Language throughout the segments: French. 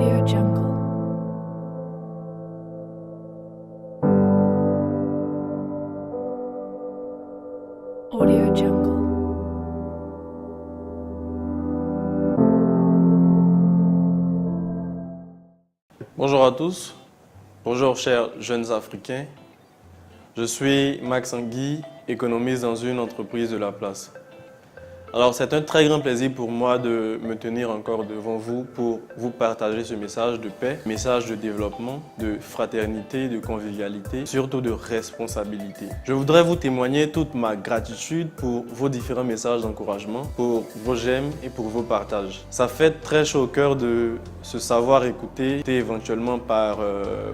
Audio Jungle. Audio Jungle. Bonjour à tous, bonjour chers jeunes Africains. Je suis Max Angui, économiste dans une entreprise de la place. Alors c'est un très grand plaisir pour moi de me tenir encore devant vous pour vous partager ce message de paix, message de développement, de fraternité, de convivialité, surtout de responsabilité. Je voudrais vous témoigner toute ma gratitude pour vos différents messages d'encouragement, pour vos j'aime et pour vos partages. Ça fait très chaud au cœur de se savoir écouter éventuellement par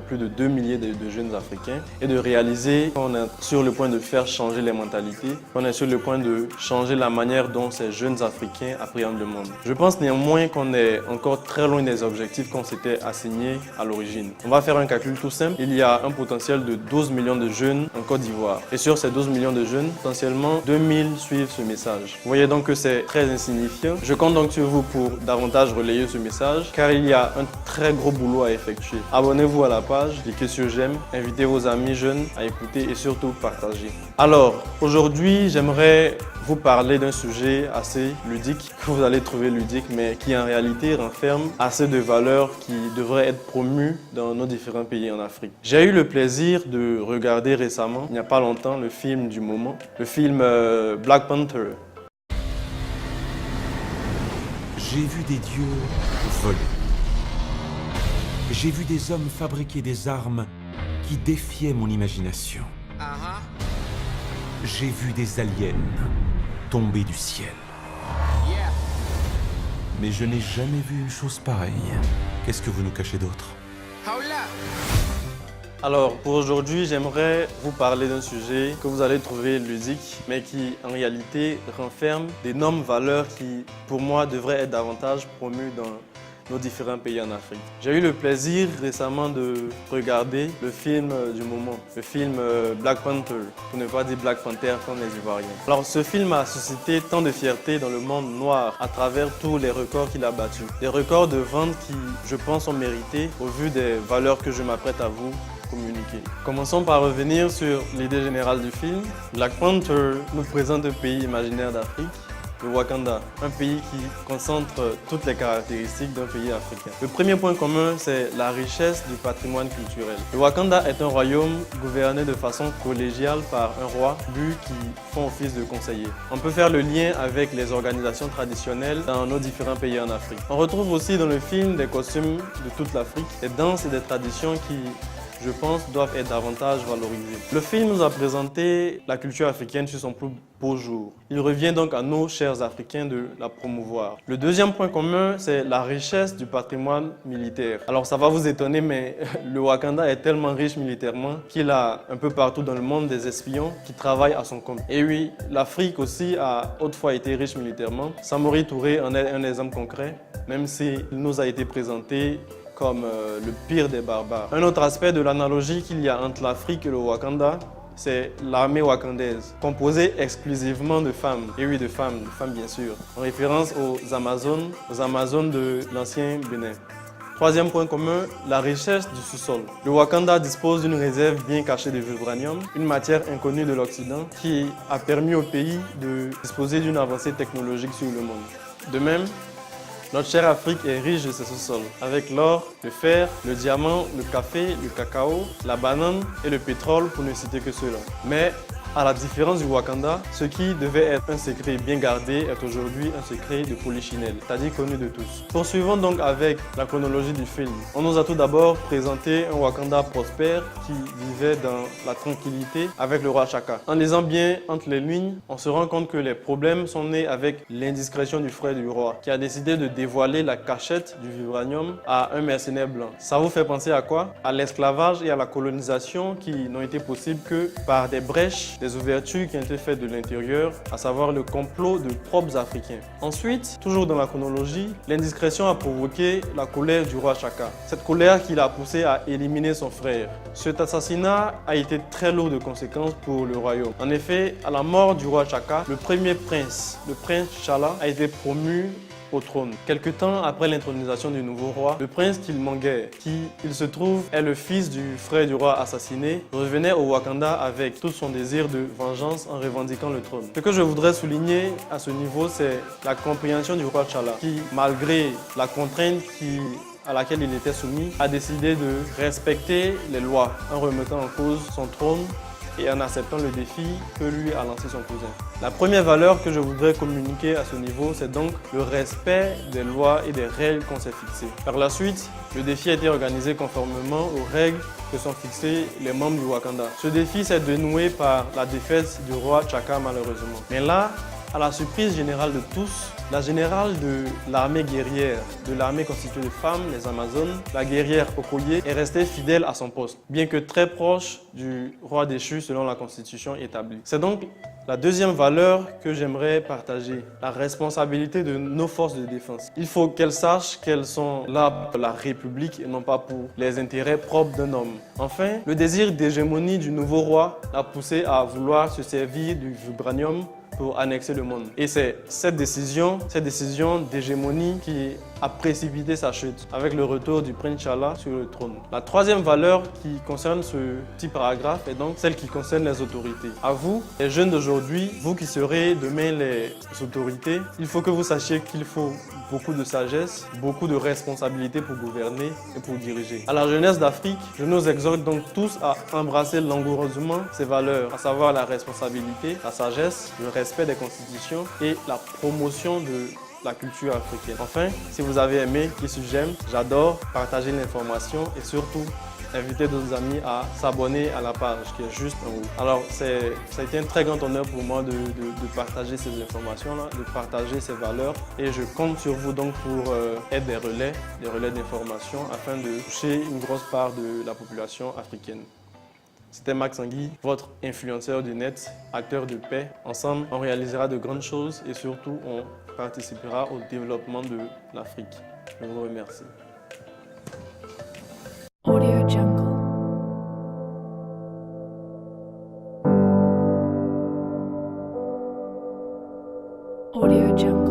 plus de 2 milliers de jeunes Africains et de réaliser qu'on est sur le point de faire changer les mentalités, qu'on est sur le point de changer la manière dont ces jeunes Africains appréhendent le monde. Je pense néanmoins qu'on est encore très loin des objectifs qu'on s'était assignés à l'origine. On va faire un calcul tout simple. Il y a un potentiel de 12 millions de jeunes en Côte d'Ivoire. Et sur ces 12 millions de jeunes, potentiellement 2000 suivent ce message. Vous voyez donc que c'est très insignifiant. Je compte donc sur vous pour davantage relayer ce message car il y a un très gros boulot à effectuer. Abonnez-vous à la page, cliquez sur j'aime, invitez vos amis jeunes à écouter et surtout partager. Alors, aujourd'hui, j'aimerais vous parler d'un sujet assez ludique, que vous allez trouver ludique, mais qui en réalité renferme assez de valeurs qui devraient être promues dans nos différents pays en Afrique. J'ai eu le plaisir de regarder récemment, il n'y a pas longtemps, le film du moment, le film Black Panther. J'ai vu des dieux voler. J'ai vu des hommes fabriquer des armes qui défiaient mon imagination. J'ai vu des aliens tomber du ciel. Mais je n'ai jamais vu une chose pareille. Qu'est-ce que vous nous cachez d'autre? Alors, pour aujourd'hui, j'aimerais vous parler d'un sujet que vous allez trouver ludique, mais qui, en réalité, renferme d'énormes valeurs qui, pour moi, devraient être davantage promues dans nos différents pays en Afrique. J'ai eu le plaisir récemment de regarder le film du moment, le film Black Panther, pour ne pas dire Black Panther comme les Ivoiriens. Alors ce film a suscité tant de fierté dans le monde noir à travers tous les records qu'il a battus. Des records de vente qui, je pense, sont mérités au vu des valeurs que je m'apprête à vous communiquer. Commençons par revenir sur l'idée générale du film. Black Panther nous présente un pays imaginaire d'Afrique, le Wakanda, un pays qui concentre toutes les caractéristiques d'un pays africain. Le premier point commun, c'est la richesse du patrimoine culturel. Le Wakanda est un royaume gouverné de façon collégiale par un roi, but qui font office de conseiller. On peut faire le lien avec les organisations traditionnelles dans nos différents pays en Afrique. On retrouve aussi dans le film des costumes de toute l'Afrique, des danses et des traditions qui, je pense, doivent être davantage valorisées. Le film nous a présenté la culture africaine sur son plus beau jour. Il revient donc à nous, chers Africains, de la promouvoir. Le deuxième point commun, c'est la richesse du patrimoine militaire. Alors ça va vous étonner, mais le Wakanda est tellement riche militairement qu'il a un peu partout dans le monde des espions qui travaillent à son compte. Et oui, l'Afrique aussi a autrefois été riche militairement. Samori Touré en est un exemple concret, même s'il nous a été présenté comme le pire des barbares. Un autre aspect de l'analogie qu'il y a entre l'Afrique et le Wakanda, c'est l'armée wakandaise, composée exclusivement de femmes. Et oui, de femmes bien sûr, en référence aux Amazones de l'ancien Bénin. Troisième point commun, la richesse du sous-sol. Le Wakanda dispose d'une réserve bien cachée de vibranium, une matière inconnue de l'Occident qui a permis au pays de disposer d'une avancée technologique sur le monde. De même, notre chère Afrique est riche de ses sous-sols, avec l'or, le fer, le diamant, le café, le cacao, la banane et le pétrole, pour ne citer que ceux-là. Mais, à la différence du Wakanda, ce qui devait être un secret bien gardé est aujourd'hui un secret de polichinelle, c'est-à-dire connu de tous. Poursuivons donc avec la chronologie du film. On nous a tout d'abord présenté un Wakanda prospère qui vivait dans la tranquillité avec le roi Chaka. En lisant bien entre les lignes, on se rend compte que les problèmes sont nés avec l'indiscrétion du frère du roi, qui a décidé de dévoiler la cachette du vibranium à un mercenaire blanc. Ça vous fait penser à quoi? À l'esclavage et à la colonisation qui n'ont été possibles que par des brèches, des ouvertures qui ont été faites de l'intérieur, à savoir le complot de propres Africains. Ensuite, toujours dans la chronologie, l'indiscrétion a provoqué la colère du roi Chaka. Cette colère qui l'a poussé à éliminer son frère. Cet assassinat a été très lourd de conséquences pour le royaume. En effet, à la mort du roi Chaka, le premier prince, le prince Chala, a été promu au trône. Quelque temps après l'intronisation du nouveau roi, le prince Killmonger, qui, il se trouve, est le fils du frère du roi assassiné, revenait au Wakanda avec tout son désir de vengeance en revendiquant le trône. Ce que je voudrais souligner à ce niveau, c'est la compréhension du roi T'Challa, qui, malgré la contrainte à laquelle il était soumis, a décidé de respecter les lois en remettant en cause son trône et en acceptant le défi que lui a lancé son cousin. La première valeur que je voudrais communiquer à ce niveau, c'est donc le respect des lois et des règles qu'on s'est fixées. Par la suite, le défi a été organisé conformément aux règles que sont fixées les membres du Wakanda. Ce défi s'est dénoué par la défaite du roi T'Chaka malheureusement. Mais là, à la surprise générale de tous, la générale de l'armée guerrière, de l'armée constituée de femmes, les Amazones, la guerrière Okoye, est restée fidèle à son poste, bien que très proche du roi déchu selon la constitution établie. C'est donc la deuxième valeur que j'aimerais partager, la responsabilité de nos forces de défense. Il faut qu'elles sachent qu'elles sont là pour la République et non pas pour les intérêts propres d'un homme. Enfin, le désir d'hégémonie du nouveau roi l'a poussé à vouloir se servir du vibranium pour annexer le monde. Et c'est cette décision d'hégémonie qui a précipité sa chute avec le retour du prince T'Challa sur le trône. La troisième valeur qui concerne ce petit paragraphe est donc celle qui concerne les autorités. À vous, les jeunes d'aujourd'hui, vous qui serez demain les autorités, il faut que vous sachiez qu'il faut beaucoup de sagesse, beaucoup de responsabilité pour gouverner et pour diriger. À la jeunesse d'Afrique, je nous exhorte donc tous à embrasser langoureusement ces valeurs, à savoir la responsabilité, la sagesse, le respect des constitutions et la promotion de la culture africaine. Enfin, si vous avez aimé, qui j'aime, j'adore partager l'information et surtout inviter d'autres amis à s'abonner à la page qui est juste en haut. Alors, ça a été un très grand honneur pour moi de partager ces informations-là, de partager ces valeurs et je compte sur vous donc pour être des relais d'information afin de toucher une grosse part de la population africaine. C'était Max Angui, votre influenceur du net, acteur de paix. Ensemble, on réalisera de grandes choses et surtout, on participera au développement de l'Afrique. Je vous remercie. Audio Jungle. Audio Jungle.